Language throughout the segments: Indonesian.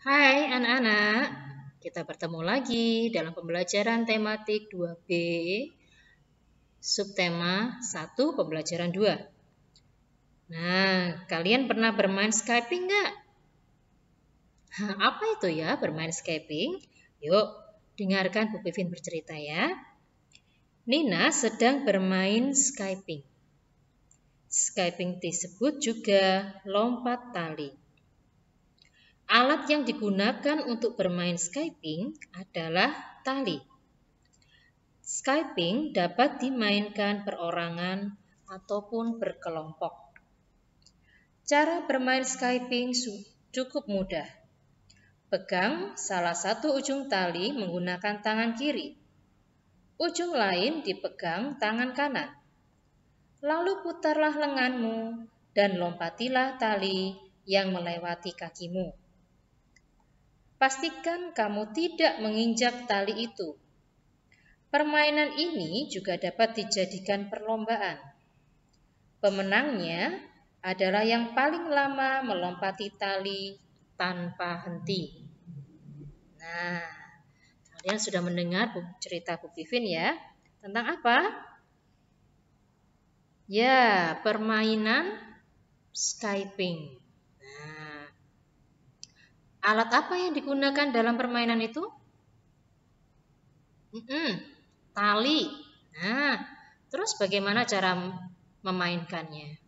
Hai anak-anak, kita bertemu lagi dalam pembelajaran tematik 2B, subtema 1 pembelajaran 2. Nah, kalian pernah bermain Skyping nggak? Apa itu ya bermain Skyping? Yuk, dengarkan Bu Pipin bercerita ya. Nina sedang bermain Skyping. Skyping disebut juga lompat tali. Alat yang digunakan untuk bermain Skyping adalah tali. Skyping dapat dimainkan perorangan ataupun berkelompok. Cara bermain Skyping cukup mudah. Pegang salah satu ujung tali menggunakan tangan kiri. Ujung lain dipegang tangan kanan. Lalu putarlah lenganmu dan lompatilah tali yang melewati kakimu. Pastikan kamu tidak menginjak tali itu. Permainan ini juga dapat dijadikan perlombaan. Pemenangnya adalah yang paling lama melompati tali tanpa henti. Nah, kalian sudah mendengar cerita Bu Pipin ya? Tentang apa? Ya, permainan Skyping. Nah, alat apa yang digunakan dalam permainan itu? Tali. Nah, terus bagaimana cara memainkannya?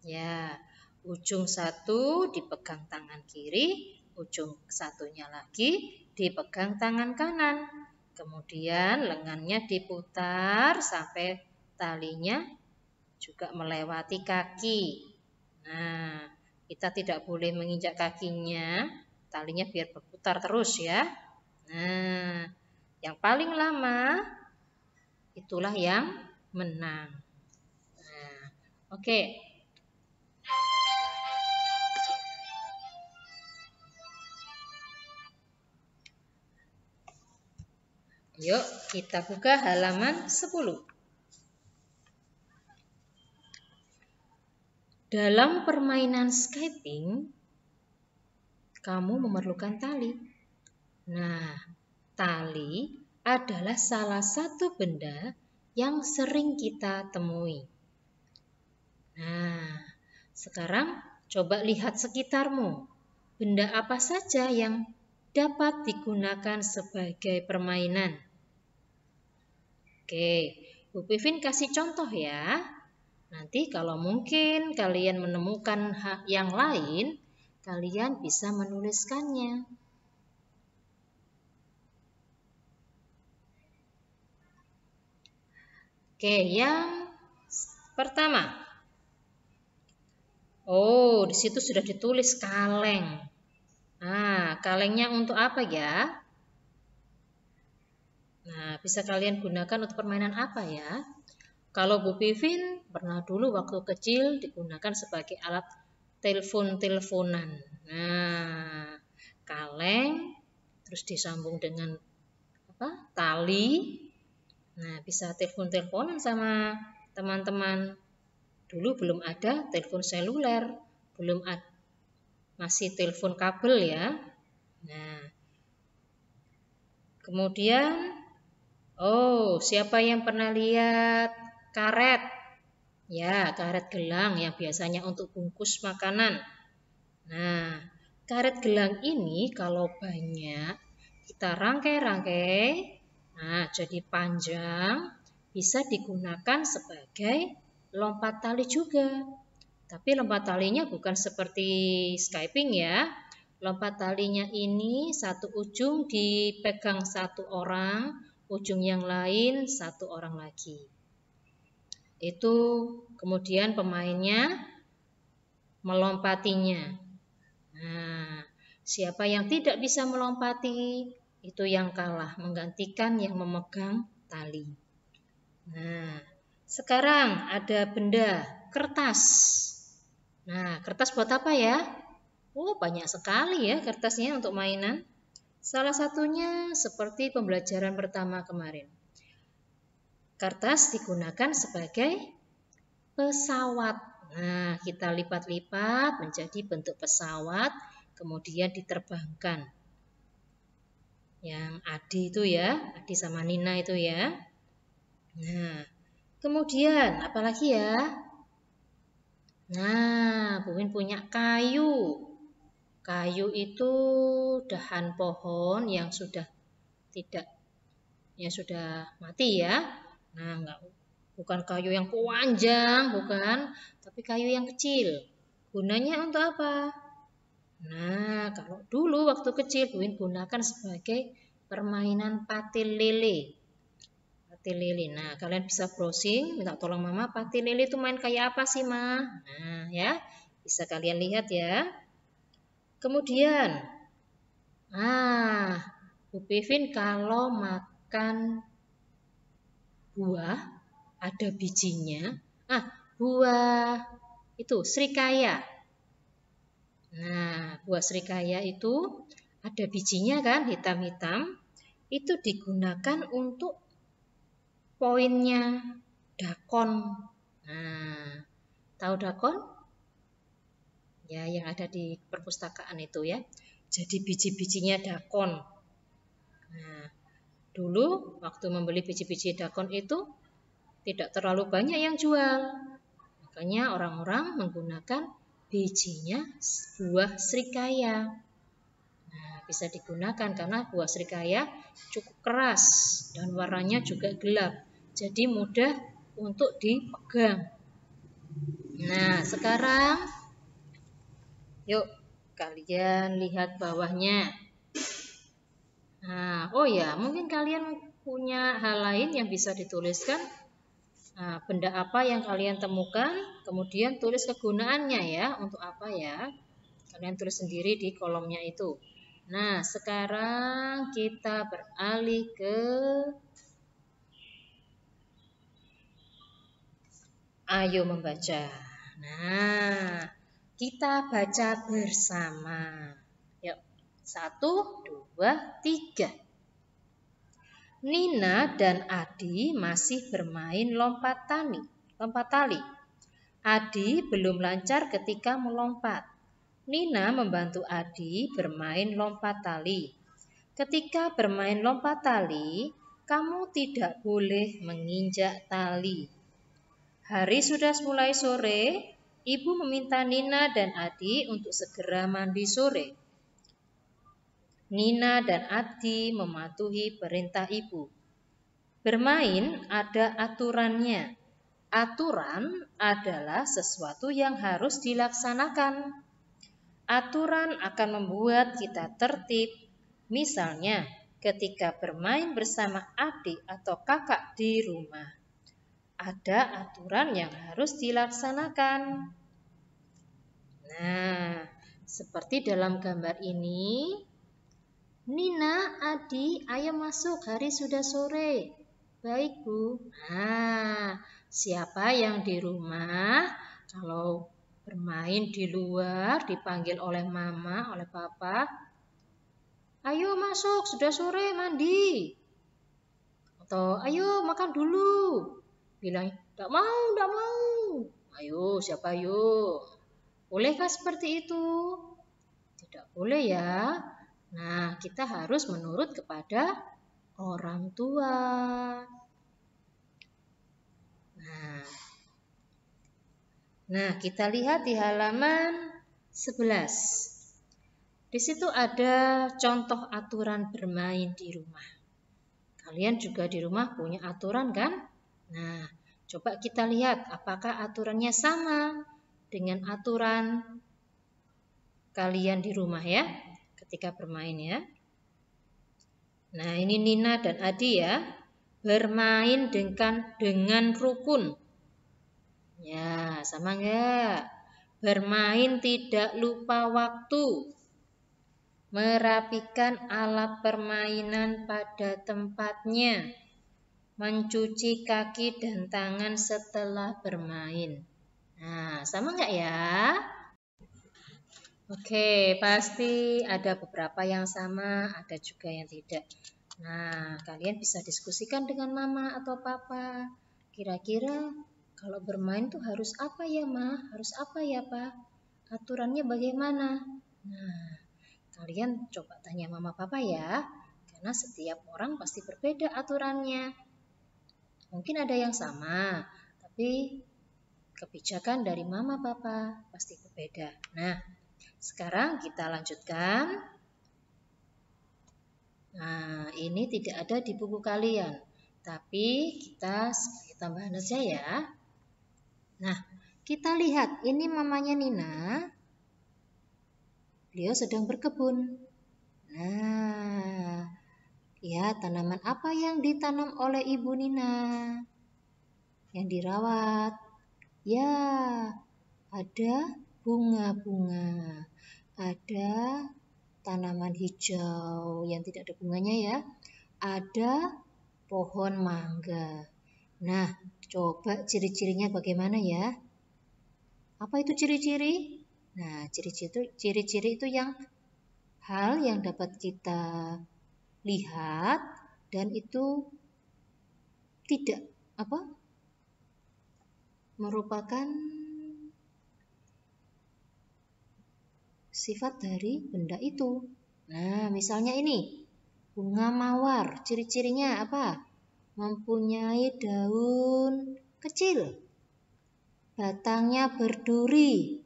Ya, ujung satu dipegang tangan kiri, ujung satunya lagi dipegang tangan kanan. Kemudian lengannya diputar sampai talinya juga melewati kaki. Nah, kita tidak boleh menginjak kakinya, talinya biar berputar terus ya. Nah, yang paling lama itulah yang menang. Nah, oke. Yuk, kita buka halaman 10. Dalam permainan Skyping, kamu memerlukan tali. Nah, tali adalah salah satu benda yang sering kita temui. Nah, sekarang coba lihat sekitarmu. Benda apa saja yang dapat digunakan sebagai permainan? Oke, Bu Pipin kasih contoh ya. Nanti kalau mungkin kalian menemukan yang lain, kalian bisa menuliskannya. Oke, yang pertama. Oh, di situ sudah ditulis kaleng. Nah, kalengnya untuk apa ya? Nah, bisa kalian gunakan untuk permainan apa ya? Kalau Bu Pipin pernah dulu waktu kecil digunakan sebagai alat telepon-teleponan. Nah, kaleng terus disambung dengan tali. Nah, bisa telepon-teleponan sama teman-teman. Dulu belum ada telepon seluler, belum ada, masih telepon kabel ya. Nah, kemudian, siapa yang pernah lihat karet? Ya, karet gelang yang biasanya untuk bungkus makanan. Nah, karet gelang ini kalau banyak kita rangkai-rangkai, nah jadi panjang, bisa digunakan sebagai lompat tali juga. Tapi lompat talinya bukan seperti Skyping ya. Lompat talinya ini satu ujung dipegang satu orang, ujung yang lain satu orang lagi. Itu kemudian pemainnya melompatinya. Nah, siapa yang tidak bisa melompati, itu yang kalah, menggantikan yang memegang tali. Nah, sekarang ada benda kertas. Nah, kertas buat apa ya? Banyak sekali ya kertasnya untuk mainan. Salah satunya seperti pembelajaran pertama kemarin. Kertas digunakan sebagai pesawat. Nah, kita lipat-lipat menjadi bentuk pesawat. kemudian diterbangkan. Yang Adi itu ya, Adi sama Nina itu ya. Nah, kemudian apalagi ya? Nah, Bu Win punya kayu. Kayu itu dahan pohon yang sudah mati ya. Nah, bukan kayu yang panjang, bukan, tapi kayu yang kecil. Gunanya untuk apa? Nah, kalau dulu waktu kecil Bu Win gunakan sebagai permainan patil lele. Patil lele. Nah, kalian bisa browsing, minta tolong Mama, patil lele itu main kayak apa sih, Ma? Nah, ya. Bisa kalian lihat ya. Kemudian, Bu Pevin kalau makan buah ada bijinya. Buah itu srikaya. Nah, buah srikaya itu ada bijinya kan, hitam-hitam. Itu digunakan untuk poinnya dakon. Nah, tahu dakon? Ya, yang ada di perpustakaan itu ya. Jadi biji-bijinya dakon. Nah, dulu waktu membeli biji-biji dakon itu tidak terlalu banyak yang jual. Makanya orang-orang menggunakan bijinya buah srikaya. Nah, bisa digunakan karena buah srikaya cukup keras dan warnanya juga gelap. Jadi mudah untuk dipegang. Nah, sekarang yuk kalian lihat bawahnya. Nah, oh ya, mungkin kalian punya hal lain yang bisa dituliskan. Nah, benda apa yang kalian temukan, kemudian tulis kegunaannya ya, untuk apa ya. Kalian tulis sendiri di kolomnya itu. Nah, sekarang kita beralih ke ayo membaca. Nah, kita baca bersama. Yuk, 1, 2, 3. Nina dan Adi masih bermain lompat tali. Adi belum lancar ketika melompat. Nina membantu Adi bermain lompat tali. Ketika bermain lompat tali, kamu tidak boleh menginjak tali. Hari sudah mulai sore, Ibu meminta Nina dan Adi untuk segera mandi sore. Nina dan Adi mematuhi perintah ibu. Bermain ada aturannya. Aturan adalah sesuatu yang harus dilaksanakan. Aturan akan membuat kita tertib. Misalnya, ketika bermain bersama adik atau kakak di rumah, ada aturan yang harus dilaksanakan. Nah, seperti dalam gambar ini, Nina, Adi, ayo masuk, hari sudah sore. Baik, Bu. Nah, siapa yang di rumah kalau bermain di luar dipanggil oleh mama, oleh papa, ayo masuk, sudah sore, mandi. Atau ayo makan dulu. Bilang, tidak mau. Ayo, siapa ayo? Bolehkah seperti itu? Tidak boleh ya. Nah, kita harus menurut kepada orang tua. Nah, kita lihat di halaman 11. Di situ ada contoh aturan bermain di rumah. Kalian juga di rumah punya aturan kan? Nah, coba kita lihat apakah aturannya sama dengan aturan kalian di rumah ya, ketika bermain ya. Nah, ini Nina dan Adi ya, bermain dengan rukun. Ya, sama enggak? Bermain tidak lupa waktu. Merapikan alat permainan pada tempatnya. Mencuci kaki dan tangan setelah bermain. Nah, sama enggak ya? Oke, pasti ada beberapa yang sama, ada juga yang tidak. Nah, kalian bisa diskusikan dengan mama atau papa. Kira-kira kalau bermain tuh harus apa ya, Ma? Harus apa ya, Pak? Aturannya bagaimana? Nah, kalian coba tanya mama papa ya, karena setiap orang pasti berbeda aturannya. Mungkin ada yang sama, tapi kebijakan dari mama papa pasti berbeda. Nah, sekarang kita lanjutkan. Nah, ini tidak ada di buku kalian, tapi kita sebagai tambahan saja ya. Nah, kita lihat ini mamanya Nina. Beliau sedang berkebun. Nah, ya tanaman apa yang ditanam oleh Ibu Nina? Yang dirawat. Ya, ada bunga-bunga. Ada tanaman hijau yang tidak ada bunganya ya. Ada pohon mangga. Nah, coba ciri-cirinya bagaimana ya? Apa itu ciri-ciri? Nah, ciri-ciri itu hal yang dapat kita lihat dan itu tidak merupakan sifat dari benda itu. Nah, misalnya ini bunga mawar, ciri-cirinya apa? Mempunyai daun kecil, batangnya berduri,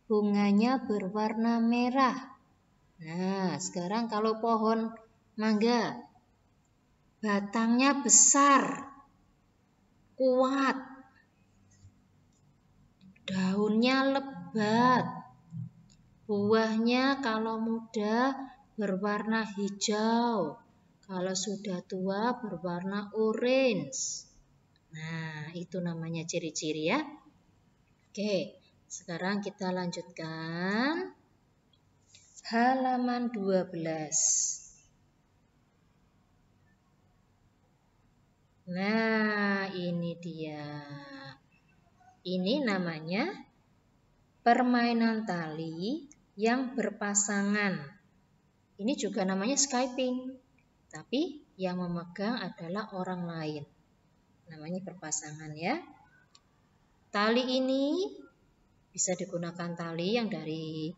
bunganya berwarna merah. Nah, sekarang kalau pohon mangga, batangnya besar, kuat, daunnya lebat, buahnya kalau muda berwarna hijau, kalau sudah tua berwarna orange. Nah, itu namanya ciri-ciri ya. Oke, sekarang kita lanjutkan. Halaman 12. Nah, ini dia. Ini namanya permainan tali yang berpasangan. Ini juga namanya skipping, tapi yang memegang adalah orang lain. Namanya berpasangan ya. Tali ini bisa digunakan tali yang dari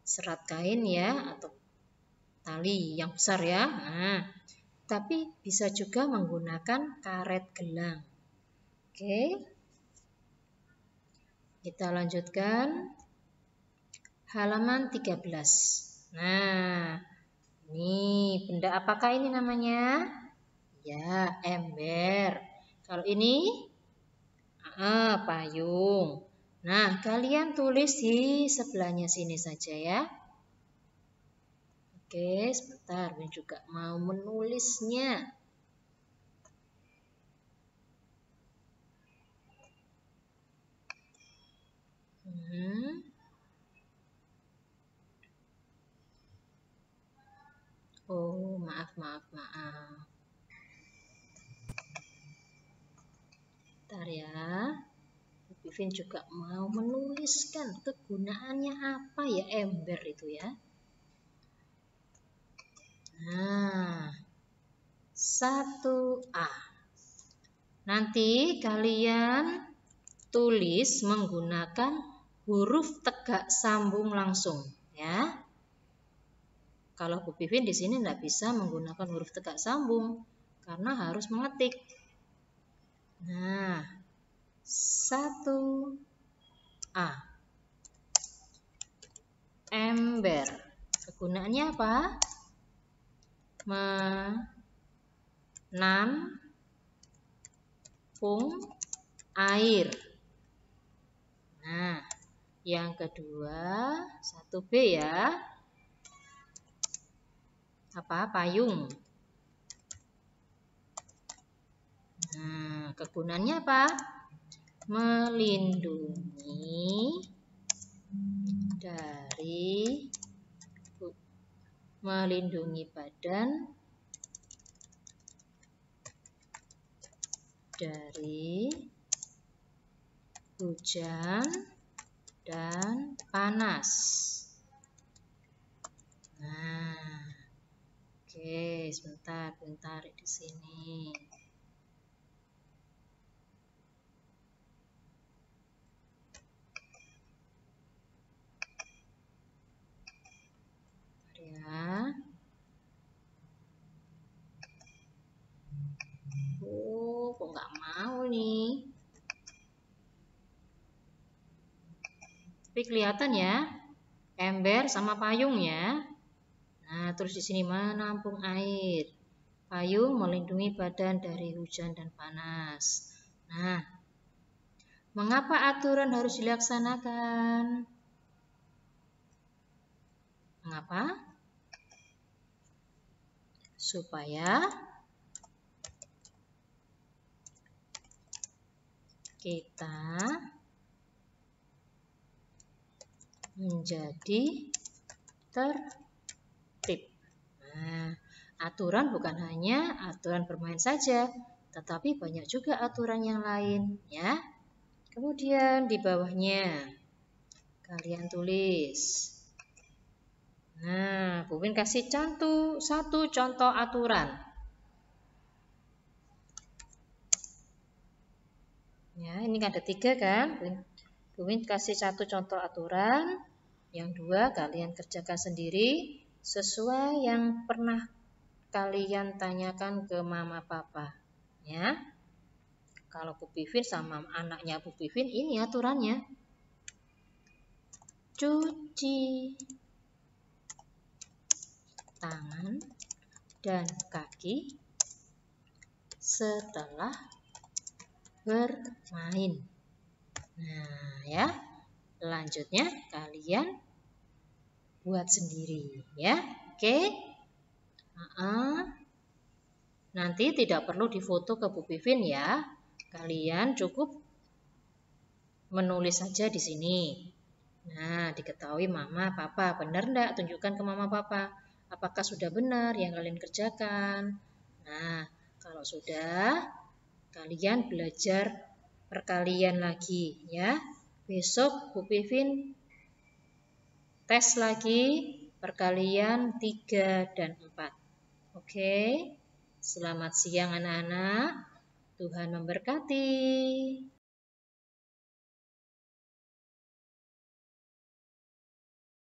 serat kain ya, atau tali yang besar ya. Nah, tapi bisa juga menggunakan karet gelang. Oke. Kita lanjutkan halaman 13. Nah, ini benda apakah ini namanya? Ya, ember. Kalau ini payung. Nah, kalian tulis di sebelahnya sini saja ya. Oke, sebentar, ini juga mau menulisnya. Oh, maaf. Bentar ya. Bu Vivin juga mau menuliskan kegunaannya apa ya ember itu ya. Nah, 1A. Nanti kalian tulis menggunakan huruf tegak sambung langsung ya. Kalau Bu Vivin di sini tidak bisa menggunakan huruf tegak sambung karena harus mengetik. Nah, 1A. Ember. Kegunaannya apa? Menampung air. Nah, yang kedua 1B ya. Payung. Nah, kegunaannya apa? Melindungi badan dari hujan dan panas. Nah, oke, sebentar di sini. Ya. Oh, kok nggak mau nih? Tapi kelihatan ya, ember sama payung ya. Nah, terus di sini menampung air. Payung melindungi badan dari hujan dan panas. Nah, mengapa aturan harus dilaksanakan? Mengapa? Supaya kita menjadi tertib. Nah, aturan bukan hanya aturan bermain saja, tetapi banyak juga aturan yang lain, ya. Kemudian di bawahnya kalian tulis. Nah, Bu Win kasih satu contoh aturan. Ya, ini ada 3 kan? Bu Win kasih satu contoh aturan. Yang 2 kalian kerjakan sendiri sesuai yang pernah kalian tanyakan ke mama papa. Ya. Kalau Bu Pipin sama anaknya Bu Pipin ini aturannya. Cuci tangan dan kaki setelah bermain. Nah, ya. Selanjutnya kalian buat sendiri, ya. Oke. Nanti tidak perlu difoto ke Bu Pipin ya. Kalian cukup menulis saja di sini. Nah, diketahui mama, papa, benar enggak? Tunjukkan ke mama, papa. Apakah sudah benar yang kalian kerjakan? Nah, kalau sudah, kalian belajar perkalian lagi ya. Besok Bu Pipin tes lagi perkalian 3 dan 4. Oke. Selamat siang anak-anak. Tuhan memberkati.